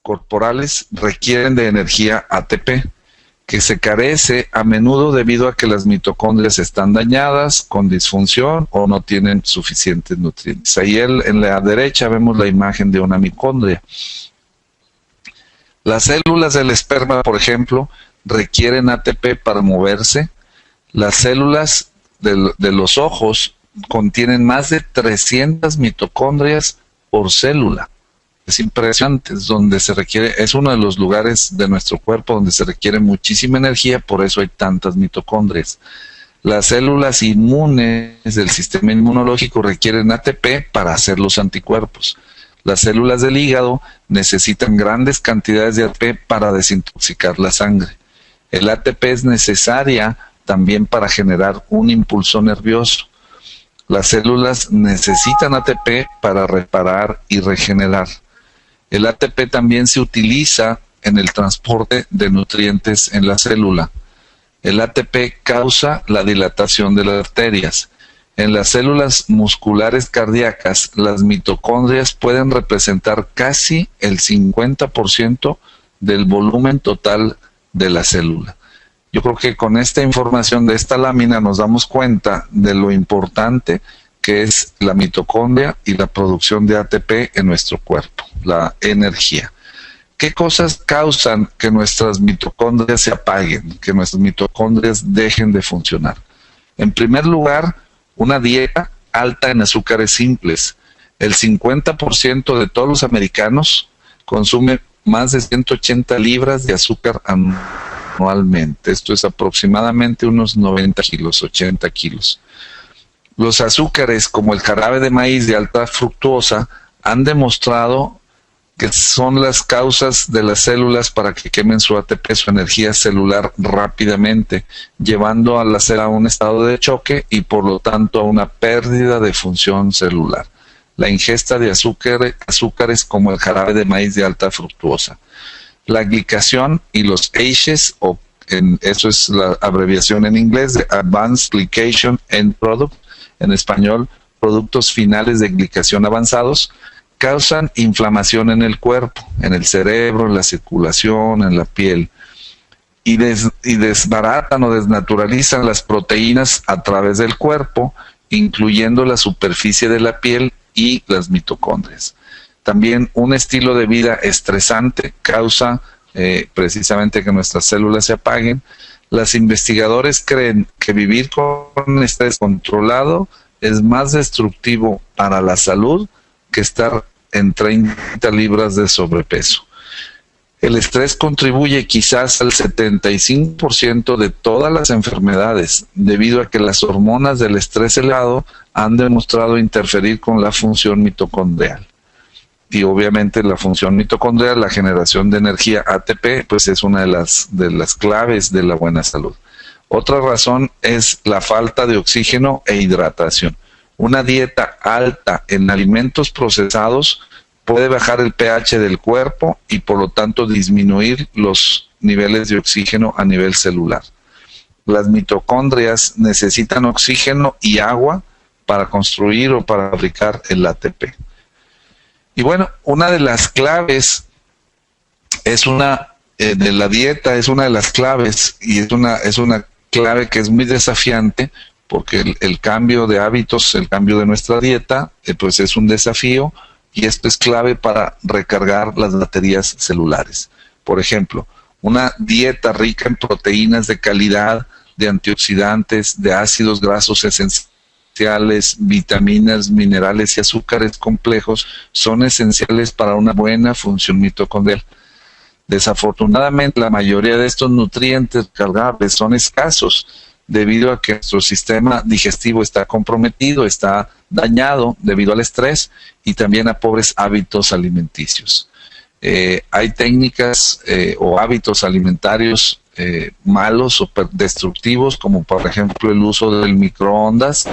corporales requieren de energía ATP, que se carece a menudo debido a que las mitocondrias están dañadas, con disfunción o no tienen suficientes nutrientes. Ahí en la derecha vemos la imagen de una mitocondria. Las células del esperma, por ejemplo, requieren ATP para moverse. Las células de los ojos contienen más de 300 mitocondrias por célula. Es impresionante, es uno de los lugares de nuestro cuerpo donde se requiere muchísima energía, por eso hay tantas mitocondrias. Las células inmunes del sistema inmunológico requieren ATP para hacer los anticuerpos. Las células del hígado necesitan grandes cantidades de ATP para desintoxicar la sangre. El ATP es necesaria también para generar un impulso nervioso. Las células necesitan ATP para reparar y regenerar. El ATP también se utiliza en el transporte de nutrientes en la célula. El ATP causa la dilatación de las arterias. En las células musculares cardíacas, las mitocondrias pueden representar casi el 50% del volumen total de la célula. Yo creo que con esta información de esta lámina nos damos cuenta de lo importante que es la mitocondria y la producción de ATP en nuestro cuerpo, la energía. ¿Qué cosas causan que nuestras mitocondrias se apaguen, que nuestras mitocondrias dejen de funcionar? En primer lugar, una dieta alta en azúcares simples. El 50% de todos los americanos consume más de 180 libras de azúcar anualmente. Esto es aproximadamente unos 90 kilos, 80 kilos. Los azúcares, como el jarabe de maíz de alta fructuosa, han demostrado que son las causas de las células para que quemen su ATP, su energía celular rápidamente, llevando a la célula a un estado de choque y por lo tanto a una pérdida de función celular. La ingesta de azúcares como el jarabe de maíz de alta fructuosa. La glicación y los ACEs, eso es la abreviación en inglés de Advanced Glycation End Product, en español, productos finales de glicación avanzados, causan inflamación en el cuerpo, en el cerebro, en la circulación, en la piel, y desbaratan o desnaturalizan las proteínas a través del cuerpo, incluyendo la superficie de la piel y las mitocondrias. También un estilo de vida estresante causa precisamente que nuestras células se apaguen. Los investigadores creen que vivir con estrés controlado es más destructivo para la salud que estar en 30 libras de sobrepeso. El estrés contribuye quizás al 75% de todas las enfermedades, debido a que las hormonas del estrés elevado han demostrado interferir con la función mitocondrial. Y obviamente la función mitocondrial, la generación de energía ATP, pues es una de las claves de la buena salud. Otra razón es la falta de oxígeno e hidratación. Una dieta alta en alimentos procesados puede bajar el pH del cuerpo y por lo tanto disminuir los niveles de oxígeno a nivel celular. Las mitocondrias necesitan oxígeno y agua para construir o para fabricar el ATP. Y bueno, una de las claves de la dieta es una de las claves, y es una clave que es muy desafiante, porque el cambio de hábitos, el cambio de nuestra dieta, pues es un desafío, y esto es clave para recargar las baterías celulares. Por ejemplo, una dieta rica en proteínas de calidad, de antioxidantes, de ácidos grasos esenciales, vitaminas, minerales y azúcares complejos son esenciales para una buena función mitocondrial. Desafortunadamente, la mayoría de estos nutrientes cargables son escasos debido a que nuestro sistema digestivo está comprometido, está dañado debido al estrés y también a pobres hábitos alimenticios. Hay técnicas o hábitos alimentarios malos o destructivos, como por ejemplo el uso del microondas,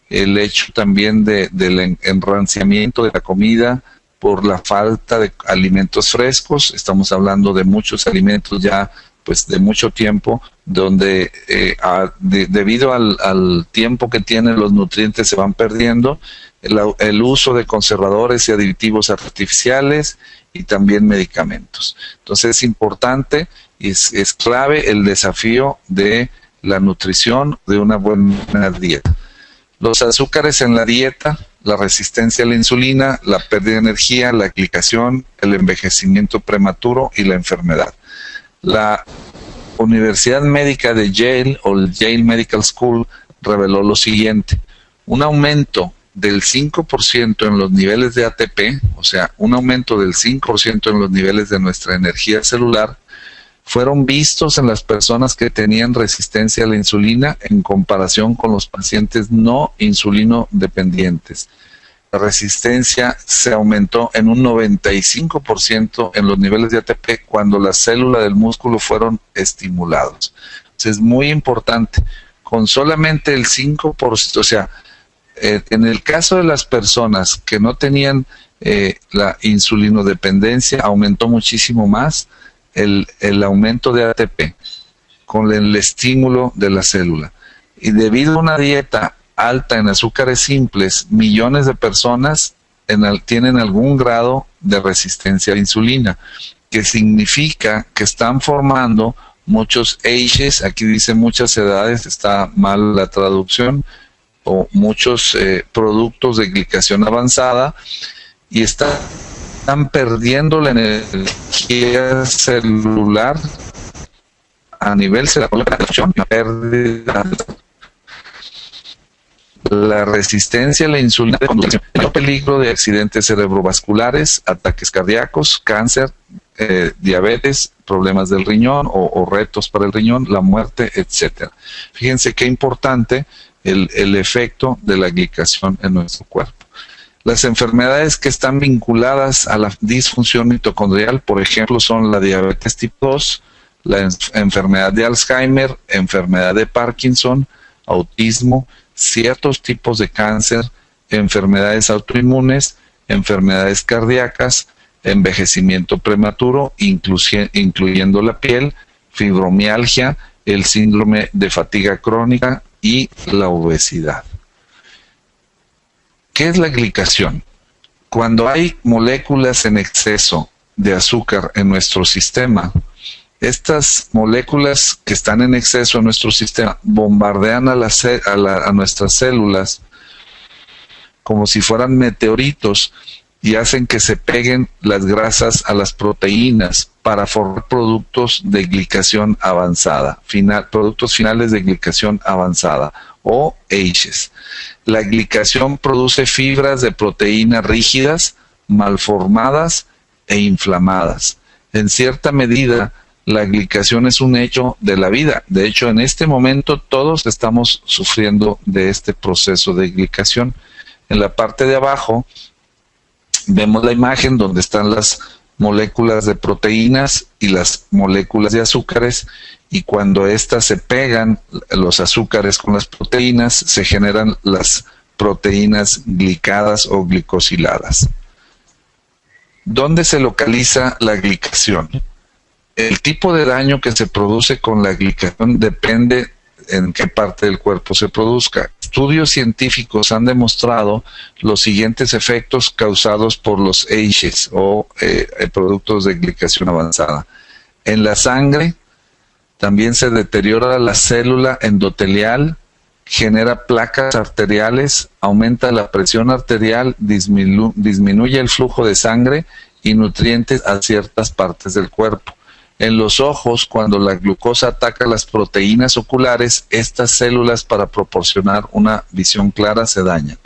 el hecho también del enranciamiento de la comida por la falta de alimentos frescos. Estamos hablando de muchos alimentos ya pues de mucho tiempo, donde debido al tiempo que tienen los nutrientes se van perdiendo. el uso de conservadores y aditivos artificiales y también medicamentos. Entonces es importante y es clave el desafío de la nutrición, de una buena dieta. Los azúcares en la dieta, la resistencia a la insulina, la pérdida de energía, la glicación, el envejecimiento prematuro y la enfermedad. La Universidad Médica de Yale o el Yale Medical School reveló lo siguiente: un aumento del 5% en los niveles de ATP, o sea, un aumento del 5% en los niveles de nuestra energía celular, fueron vistos en las personas que tenían resistencia a la insulina en comparación con los pacientes no insulino dependientes. La resistencia se aumentó en un 95% en los niveles de ATP cuando las células del músculo fueron estimulados. Entonces es muy importante, con solamente el 5%, o sea, en el caso de las personas que no tenían la insulinodependencia, aumentó muchísimo más el aumento de ATP con el estímulo de la célula. Y debido a una dieta alta en azúcares simples, millones de personas tienen algún grado de resistencia a la insulina, que significa que están formando muchos ages, aquí dice muchas edades, está mal la traducción, o muchos productos de glicación avanzada, y están perdiendo la energía celular a nivel celular, la resistencia a la insulina, el peligro de accidentes cerebrovasculares, ataques cardíacos, cáncer, diabetes, problemas del riñón o retos para el riñón, la muerte, etcétera. Fíjense qué importante el efecto de la glicación en nuestro cuerpo. Las enfermedades que están vinculadas a la disfunción mitocondrial, por ejemplo, son la diabetes tipo 2, la enfermedad de Alzheimer, enfermedad de Parkinson, autismo, ciertos tipos de cáncer, enfermedades autoinmunes, enfermedades cardíacas, envejecimiento prematuro, incluyendo la piel, fibromialgia, el síndrome de fatiga crónica y la obesidad. ¿Qué es la glicación? Cuando hay moléculas en exceso de azúcar en nuestro sistema, estas moléculas que están en exceso en nuestro sistema bombardean a nuestras células como si fueran meteoritos y hacen que se peguen las grasas a las proteínas para formar productos de glicación avanzada, productos finales de glicación avanzada o AGEs. La glicación produce fibras de proteínas rígidas, malformadas e inflamadas. En cierta medida, la glicación es un hecho de la vida. De hecho, en este momento todos estamos sufriendo de este proceso de glicación. En la parte de abajo vemos la imagen donde están las moléculas de proteínas y las moléculas de azúcares, y cuando éstas se pegan, los azúcares con las proteínas, se generan las proteínas glicadas o glicosiladas. ¿Dónde se localiza la glicación? El tipo de daño que se produce con la glicación depende en qué parte del cuerpo se produzca. Estudios científicos han demostrado los siguientes efectos causados por los AGEs o productos de glicación avanzada. En la sangre también se deteriora la célula endotelial, genera placas arteriales, aumenta la presión arterial, disminuye el flujo de sangre y nutrientes a ciertas partes del cuerpo. En los ojos, cuando la glucosa ataca las proteínas oculares, estas células para proporcionar una visión clara se dañan.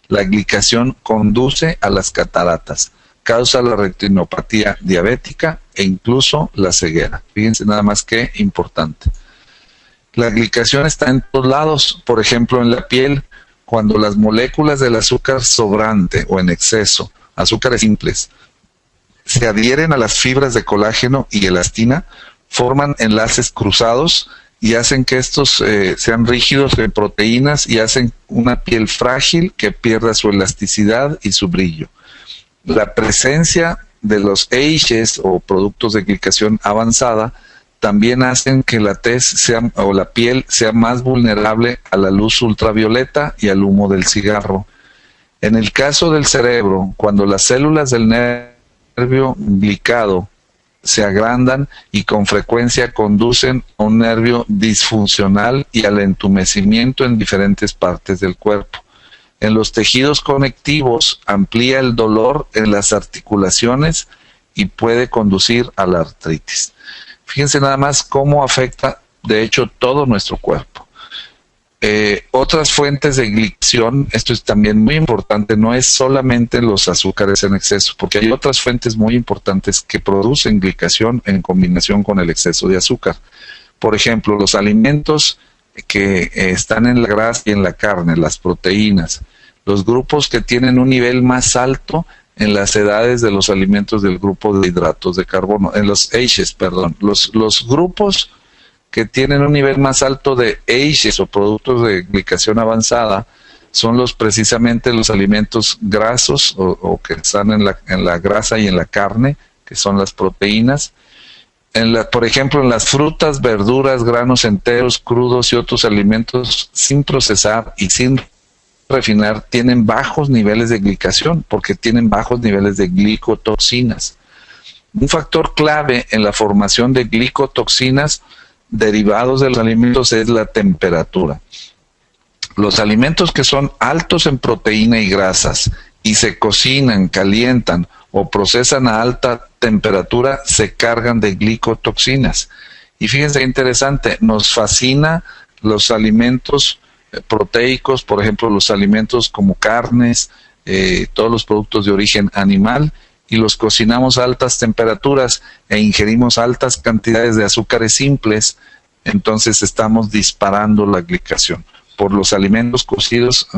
La glicación conduce a las cataratas, causa la retinopatía diabética e incluso la ceguera. Fíjense nada más qué importante. La glicación está en todos lados, por ejemplo en la piel, cuando las moléculas del azúcar sobrante o en exceso, azúcares simples, se adhieren a las fibras de colágeno y elastina, forman enlaces cruzados y hacen que estos sean rígidos en proteínas y hacen una piel frágil que pierda su elasticidad y su brillo. La presencia de los AGEs o productos de glicación avanzada también hacen que la tez o la piel sea más vulnerable a la luz ultravioleta y al humo del cigarro. En el caso del cerebro, cuando las células del nervio glicado se agrandan y con frecuencia conducen a un nervio disfuncional y al entumecimiento en diferentes partes del cuerpo. En los tejidos conectivos amplía el dolor en las articulaciones y puede conducir a la artritis. Fíjense nada más cómo afecta, de hecho, todo nuestro cuerpo. Otras fuentes de glicación, esto es también muy importante, no es solamente los azúcares en exceso, porque hay otras fuentes muy importantes que producen glicación en combinación con el exceso de azúcar. Por ejemplo, los alimentos que están en la grasa y en la carne, las proteínas, los grupos que tienen un nivel más alto en las edades de los alimentos del grupo de hidratos de carbono, en los ACEs, perdón, los grupos que tienen un nivel más alto de ACEs o productos de glicación avanzada son precisamente los alimentos grasos o que están en la grasa y en la carne, que son las proteínas. Por ejemplo, en las frutas, verduras, granos enteros, crudos y otros alimentos sin procesar y sin refinar tienen bajos niveles de glicación porque tienen bajos niveles de glicotoxinas. Un factor clave en la formación de glicotoxinas derivados de los alimentos es la temperatura. Los alimentos que son altos en proteína y grasas y se cocinan, calientan o procesan a alta temperatura se cargan de glicotoxinas. Y fíjense qué interesante, nos fascina los alimentos proteicos, por ejemplo, los alimentos como carnes, todos los productos de origen animal, y los cocinamos a altas temperaturas e ingerimos altas cantidades de azúcares simples, entonces estamos disparando la glicación. Por los alimentos cocidos,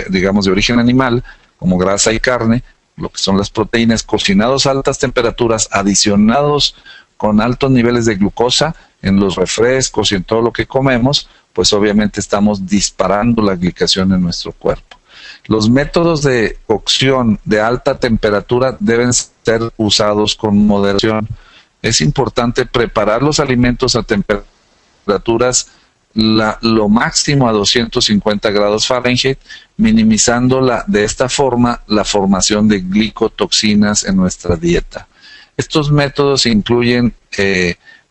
digamos, de origen animal, como grasa y carne, lo que son las proteínas, cocinados a altas temperaturas, adicionados con altos niveles de glucosa en los refrescos y en todo lo que comemos, pues obviamente estamos disparando la glicación en nuestro cuerpo. Los métodos de cocción de alta temperatura deben ser usados con moderación. Es importante preparar los alimentos a temperaturas lo máximo a 250 grados Fahrenheit, minimizando de esta forma la formación de glicotoxinas en nuestra dieta. Estos métodos incluyen,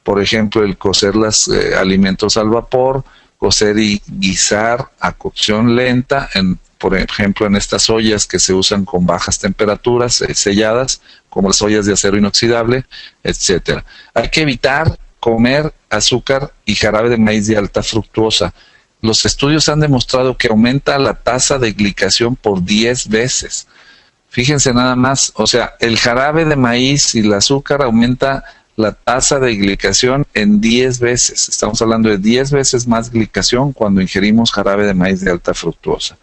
por ejemplo, el cocer los alimentos al vapor, cocer y guisar a cocción lenta, por ejemplo, en estas ollas que se usan con bajas temperaturas, selladas, como las ollas de acero inoxidable, etcétera. Hay que evitar comer azúcar y jarabe de maíz de alta fructuosa. Los estudios han demostrado que aumenta la tasa de glicación por 10 veces. Fíjense nada más, o sea, el jarabe de maíz y el azúcar aumenta la tasa de glicación en 10 veces. Estamos hablando de 10 veces más glicación cuando ingerimos jarabe de maíz de alta fructuosa.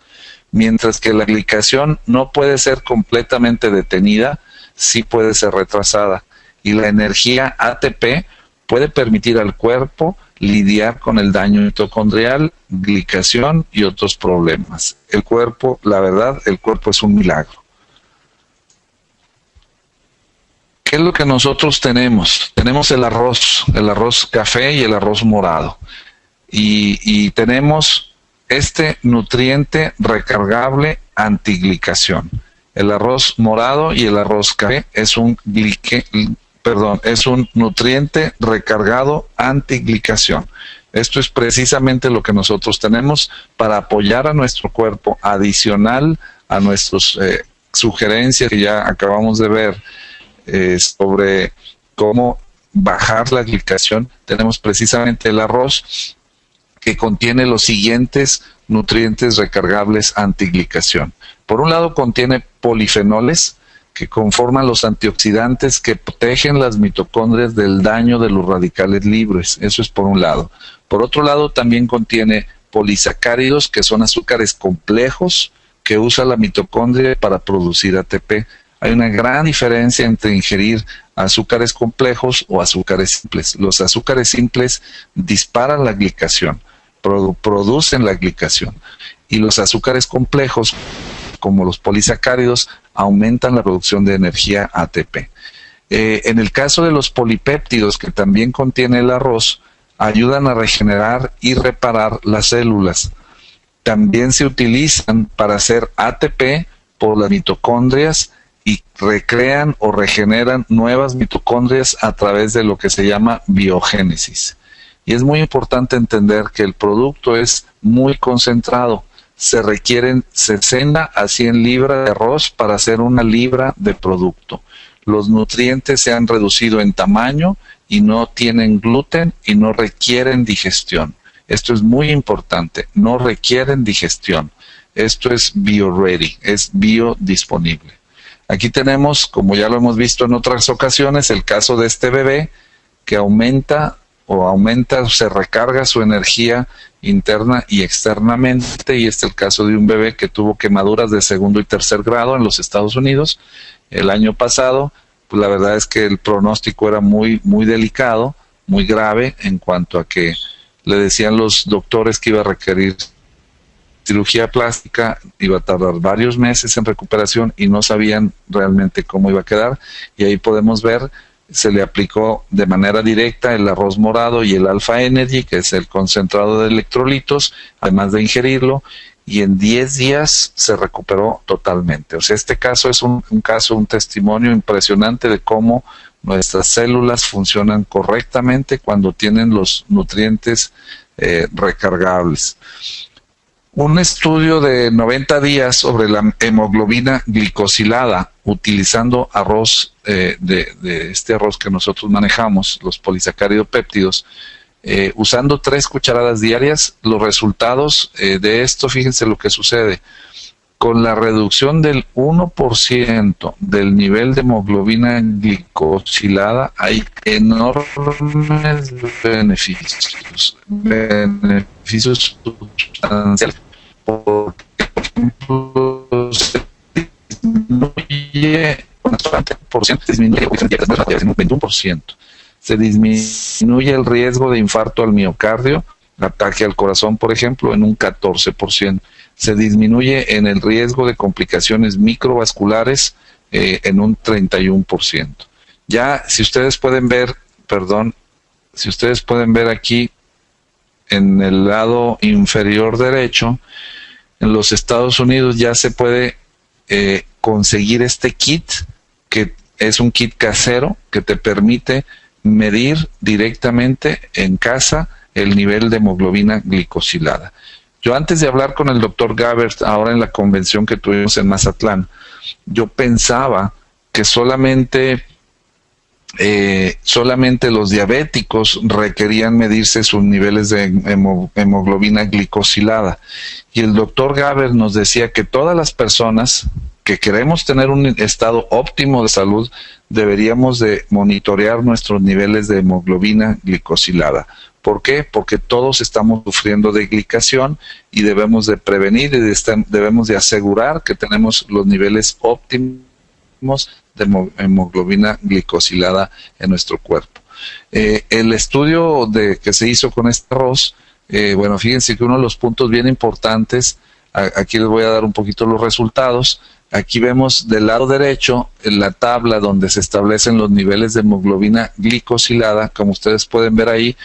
Mientras que la glicación no puede ser completamente detenida, sí puede ser retrasada. Y la energía ATP puede permitir al cuerpo lidiar con el daño mitocondrial, glicación y otros problemas. El cuerpo, la verdad, el cuerpo es un milagro. ¿Qué es lo que nosotros tenemos? Tenemos el arroz café y el arroz morado. Y tenemos este nutriente recargable antiglicación. El arroz morado y el arroz café es un nutriente recargado antiglicación. Esto es precisamente lo que nosotros tenemos para apoyar a nuestro cuerpo, adicional a nuestras sugerencias que ya acabamos de ver sobre cómo bajar la glicación. Tenemos precisamente el arroz que contiene los siguientes nutrientes recargables antiglicación. Por un lado contiene polifenoles que conforman los antioxidantes que protegen las mitocondrias del daño de los radicales libres. Eso es por un lado. Por otro lado también contiene polisacáridos, que son azúcares complejos que usa la mitocondria para producir ATP. Hay una gran diferencia entre ingerir azúcares complejos o azúcares simples. Los azúcares simples disparan la glicación, producen la glicación, y los azúcares complejos, como los polisacáridos, aumentan la producción de energía ATP. En el caso de los polipéptidos, que también contiene el arroz, ayudan a regenerar y reparar las células. También se utilizan para hacer ATP por las mitocondrias y recrean o regeneran nuevas mitocondrias a través de lo que se llama biogénesis. Y es muy importante entender que el producto es muy concentrado. Se requieren 60 a 100 libras de arroz para hacer 1 libra de producto. Los nutrientes se han reducido en tamaño y no tienen gluten y no requieren digestión. Esto es muy importante, no requieren digestión. Esto es bio-ready, es biodisponible. Aquí tenemos, como ya lo hemos visto en otras ocasiones, el caso de este bebé que aumenta o se recarga su energía interna y externamente, y este es el caso de un bebé que tuvo quemaduras de 2º y 3er grado en los Estados Unidos el año pasado. Pues la verdad es que el pronóstico era muy delicado, muy grave, en cuanto a que le decían los doctores que iba a requerir cirugía plástica, iba a tardar varios meses en recuperación y no sabían realmente cómo iba a quedar. Y ahí podemos ver, se le aplicó de manera directa el arroz morado y el Alpha Energy, que es el concentrado de electrolitos, además de ingerirlo, y en 10 días se recuperó totalmente. O sea, este caso es un testimonio impresionante de cómo nuestras células funcionan correctamente cuando tienen los nutrientes recargables. Un estudio de 90 días sobre la hemoglobina glicosilada utilizando arroz, de este arroz que nosotros manejamos, los polisacárido-péptidos, usando 3 cucharadas diarias. Los resultados de esto, fíjense lo que sucede. Con la reducción del 1% del nivel de hemoglobina glicosilada hay enormes beneficios sustanciales. Por ejemplo, se disminuye un 21%. Se disminuye el riesgo de infarto al miocardio, ataque al corazón, por ejemplo, en un 14%. Se disminuye en el riesgo de complicaciones microvasculares en un 31%. Ya, si ustedes pueden ver aquí en el lado inferior derecho, en los Estados Unidos ya se puede conseguir este kit, que es un kit casero que te permite medir directamente en casa el nivel de hemoglobina glicosilada. Yo, antes de hablar con el doctor Gabbert, ahora en la convención que tuvimos en Mazatlán, yo pensaba que solamente los diabéticos requerían medirse sus niveles de hemoglobina glicosilada. Y el doctor Gabbert nos decía que todas las personas que queremos tener un estado óptimo de salud, deberíamos de monitorear nuestros niveles de hemoglobina glicosilada. ¿Por qué? Porque todos estamos sufriendo de glicación y debemos de prevenir y debemos de asegurar que tenemos los niveles óptimos de hemoglobina glicosilada en nuestro cuerpo. El estudio que se hizo con este arroz, bueno, fíjense que uno de los puntos bien importantes, aquí les voy a dar un poquito los resultados. Aquí vemos del lado derecho en la tabla donde se establecen los niveles de hemoglobina glicosilada. Como ustedes pueden ver ahí,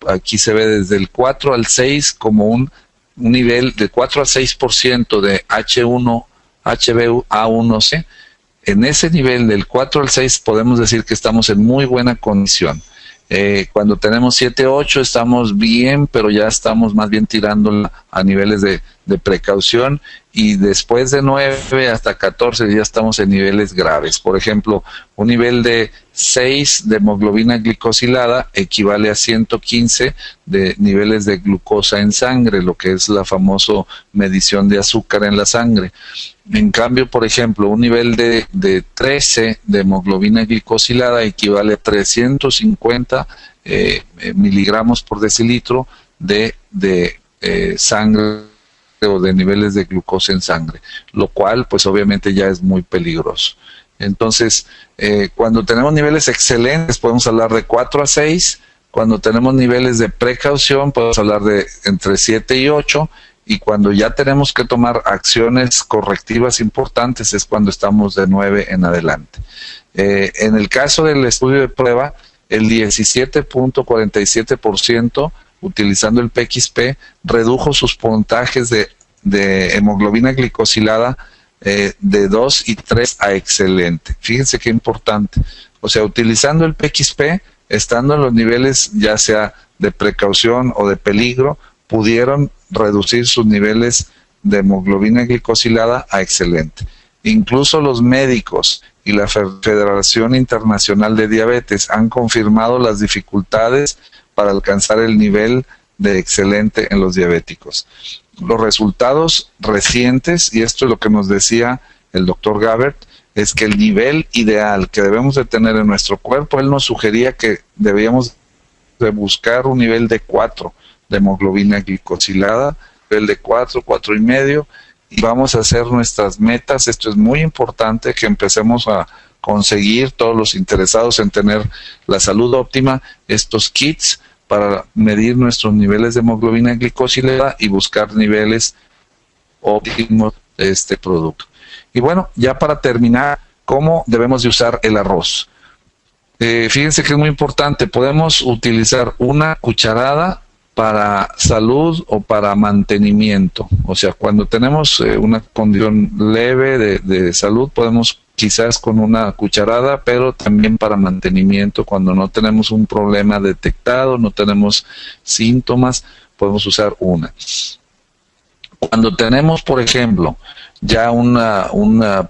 aquí se ve desde el 4 al 6 como un nivel de 4 a 6% de H1, HbA1c. En ese nivel del 4 al 6 podemos decir que estamos en muy buena condición. Cuando tenemos 7, 8 estamos bien, pero ya estamos más bien tirando a niveles de precaución, y después de 9 hasta 14 ya estamos en niveles graves. Por ejemplo, un nivel de 6 de hemoglobina glicosilada equivale a 115 de niveles de glucosa en sangre, lo que es la famosa medición de azúcar en la sangre. En cambio, por ejemplo, un nivel de 13 de hemoglobina glicosilada equivale a 350 miligramos por decilitro de sangre o de niveles de glucosa en sangre, lo cual pues obviamente ya es muy peligroso. Entonces, cuando tenemos niveles excelentes podemos hablar de 4 a 6, cuando tenemos niveles de precaución podemos hablar de entre 7 y 8, y cuando ya tenemos que tomar acciones correctivas importantes es cuando estamos de 9 en adelante. En el caso del estudio de prueba, el 17.47% utilizando el PXP redujo sus puntajes de hemoglobina glicosilada de 2 y 3 a excelente. Fíjense qué importante. O sea, utilizando el PXP, estando en los niveles ya sea de precaución o de peligro, pudieron reducir sus niveles de hemoglobina glicosilada a excelente. Incluso los médicos y la Federación Internacional de Diabetes han confirmado las dificultades para alcanzar el nivel de excelente en los diabéticos. Los resultados recientes, y esto es lo que nos decía el doctor Gabbert, es que el nivel ideal que debemos de tener en nuestro cuerpo, él nos sugería que debíamos de buscar un nivel de 4 de hemoglobina glicosilada, nivel de 4, 4,5, y vamos a hacer nuestras metas. Esto es muy importante, que empecemos a conseguir, todos los interesados en tener la salud óptima, estos kits para medir nuestros niveles de hemoglobina glicosilada y buscar niveles óptimos de este producto. Y bueno, ya para terminar, ¿cómo debemos de usar el arroz? Fíjense que es muy importante. Podemos utilizar una cucharada para salud o para mantenimiento. O sea, cuando tenemos una condición leve de salud, podemos quizás con una cucharada, pero también para mantenimiento, cuando no tenemos un problema detectado, no tenemos síntomas, podemos usar una. Cuando tenemos, por ejemplo, ya un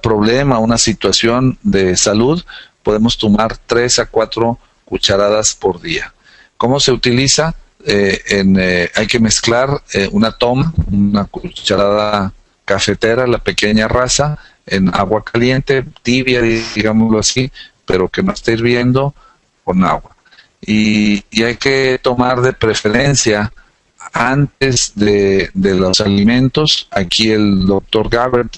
problema, una situación de salud, podemos tomar 3 a 4 cucharadas por día. ¿Cómo se utiliza? Hay que mezclar una cucharada cafetera, la pequeña raza, en agua caliente, tibia, digámoslo así, pero que no esté hirviendo, con agua. Y hay que tomar de preferencia antes de los alimentos. Aquí el doctor Gabbert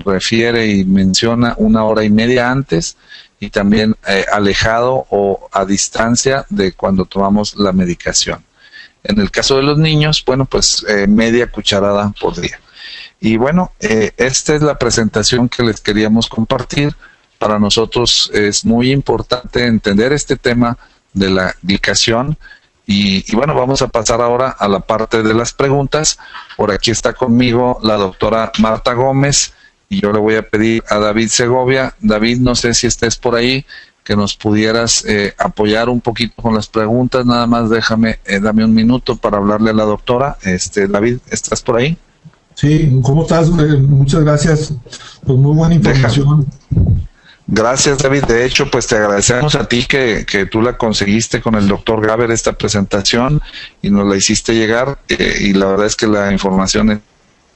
refiere y menciona 1 hora y media antes, y también alejado o a distancia de cuando tomamos la medicación. En el caso de los niños, bueno, pues media cucharada por día. Y bueno, esta es la presentación que les queríamos compartir. Para nosotros es muy importante entender este tema de la glicación. Y bueno, vamos a pasar ahora a la parte de las preguntas. Por aquí está conmigo la doctora Marta Gómez, y yo le voy a pedir a David Segovia. David, no sé si estés por ahí, que nos pudieras apoyar un poquito con las preguntas. Nada más dame un minuto para hablarle a la doctora. David, ¿estás por ahí? Sí, ¿cómo estás? Muchas gracias. Pues muy buena información. Gracias, David. De hecho, pues te agradecemos a ti que tú la conseguiste con el doctor Gabbert, esta presentación, y nos la hiciste llegar, y la verdad es que la información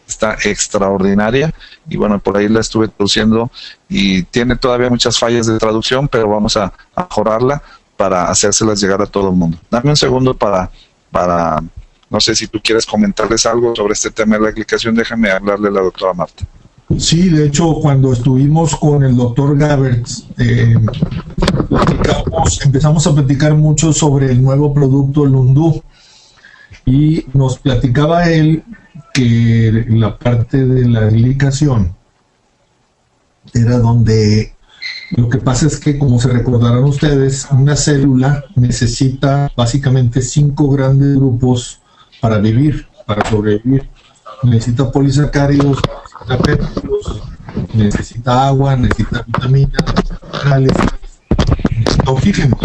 está extraordinaria, y bueno, por ahí la estuve traduciendo y tiene todavía muchas fallas de traducción, pero vamos a mejorarla para hacérselas llegar a todo el mundo. Dame un segundo para no sé si tú quieres comentarles algo sobre este tema de la glicación. Déjame hablarle a la doctora Marta. Sí, de hecho, cuando estuvimos con el doctor Gabbert, empezamos a platicar mucho sobre el nuevo producto Lundú, y nos platicaba él que la parte de la glicación era donde lo que pasa es que, como se recordarán ustedes, una célula necesita básicamente 5 grandes grupos para vivir, para sobrevivir. Necesita polisacáridos, necesita péptidos, necesita agua, necesita vitaminas, minerales, necesita oxígeno.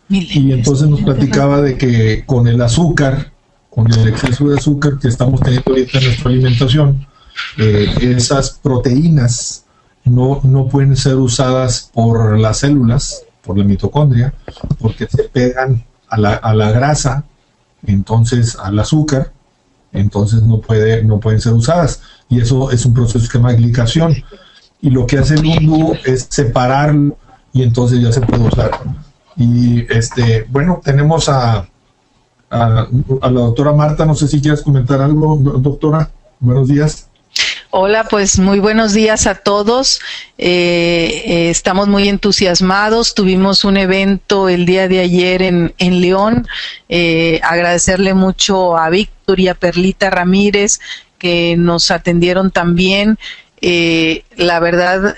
Y entonces nos platicaba de que con el azúcar, con el exceso de azúcar que estamos teniendo ahorita en nuestra alimentación, esas proteínas no pueden ser usadas por las células, por la mitocondria, porque se pegan a la grasa, entonces al azúcar, entonces no pueden ser usadas, y eso es un proceso que se llama glicación, y lo que hace el Lundú es separarlo, y entonces ya se puede usar. Y bueno, tenemos a la doctora Marta. No sé si quieres comentar algo, doctora. Buenos días. Hola, pues muy buenos días a todos. Estamos muy entusiasmados. Tuvimos un evento el día de ayer en León. Agradecerle mucho a Víctor y a Perlita Ramírez, que nos atendieron también. La verdad,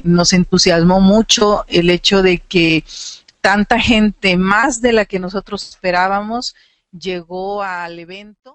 nos entusiasmó mucho el hecho de que tanta gente, más de la que nosotros esperábamos, llegó al evento.